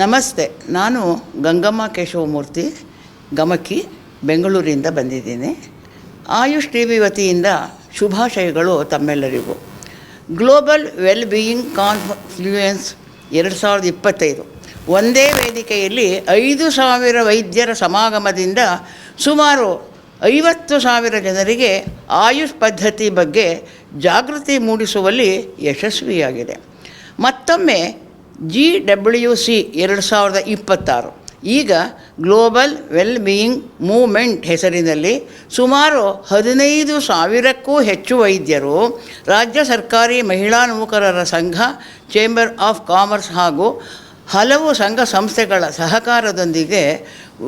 ನಮಸ್ತೆ. ನಾನು ಗಂಗಮ್ಮ ಕೇಶವಮೂರ್ತಿ ಗಮಕಿ, ಬೆಂಗಳೂರಿಂದ ಬಂದಿದ್ದೀನಿ. ಆಯುಷ್ ಟಿ ವಿ ವತಿಯಿಂದ ಶುಭಾಶಯಗಳು ತಮ್ಮೆಲ್ಲರಿಗೂ. ಗ್ಲೋಬಲ್ ವೆಲ್ ಬೀಯಿಂಗ್ ಕಾನ್ಫ್ಲುಯೆನ್ಸ್ 2025 ಒಂದೇ ವೇದಿಕೆಯಲ್ಲಿ 5,000 ವೈದ್ಯರ ಸಮಾಗಮದಿಂದ ಸುಮಾರು 50,000 ಜನರಿಗೆ ಆಯುಷ್ ಪದ್ಧತಿ ಬಗ್ಗೆ ಜಾಗೃತಿ ಮೂಡಿಸುವಲ್ಲಿ ಯಶಸ್ವಿಯಾಗಿದೆ. ಮತ್ತೊಮ್ಮೆ GWC 2026 ಈಗ ಗ್ಲೋಬಲ್ ವೆಲ್ ಬೀಯಿಂಗ್ ಮೂವ್ಮೆಂಟ್ ಹೆಸರಿನಲ್ಲಿ ಸುಮಾರು 15,000ಕ್ಕೂ ಹೆಚ್ಚು ವೈದ್ಯರು, ರಾಜ್ಯ ಸರ್ಕಾರಿ ಮಹಿಳಾ ನೌಕರರ ಸಂಘ, ಚೇಂಬರ್ ಆಫ್ ಕಾಮರ್ಸ್ ಹಾಗೂ ಹಲವು ಸಂಘ ಸಂಸ್ಥೆಗಳ ಸಹಕಾರದೊಂದಿಗೆ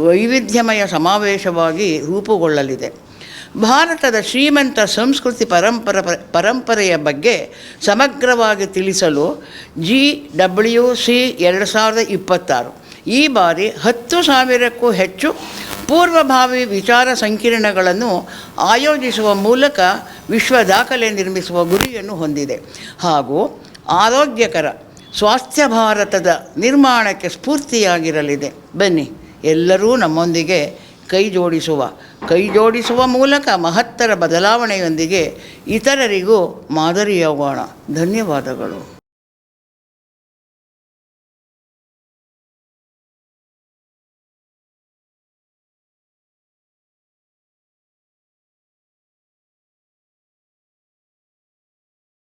ವೈವಿಧ್ಯಮಯ ಸಮಾವೇಶವಾಗಿ ರೂಪುಗೊಳ್ಳಲಿದೆ. ಭಾರತದ ಶ್ರೀಮಂತ ಸಂಸ್ಕೃತಿ ಪರಂಪರೆಯ ಬಗ್ಗೆ ಸಮಗ್ರವಾಗಿ ತಿಳಿಸಲು GWC 2026 ಈ ಬಾರಿ 10,000ಕ್ಕೂ ಹೆಚ್ಚು ಪೂರ್ವಭಾವಿ ವಿಚಾರ ಸಂಕಿರಣಗಳನ್ನು ಆಯೋಜಿಸುವ ಮೂಲಕ ವಿಶ್ವ ದಾಖಲೆ ನಿರ್ಮಿಸುವ ಗುರಿಯನ್ನು ಹೊಂದಿದೆ ಹಾಗೂ ಆರೋಗ್ಯಕರ ಸ್ವಾಸ್ಥ್ಯ ಭಾರತದ ನಿರ್ಮಾಣಕ್ಕೆ ಸ್ಫೂರ್ತಿಯಾಗಿರಲಿದೆ. ಬನ್ನಿ, ಎಲ್ಲರೂ ನಮ್ಮೊಂದಿಗೆ ಕೈ ಜೋಡಿಸುವ ಮೂಲಕ ಮಹತ್ತರ ಬದಲಾವಣೆಯೊಂದಿಗೆ ಇತರರಿಗೂ ಮಾದರಿಯಾಗೋಣ. ಧನ್ಯವಾದಗಳು.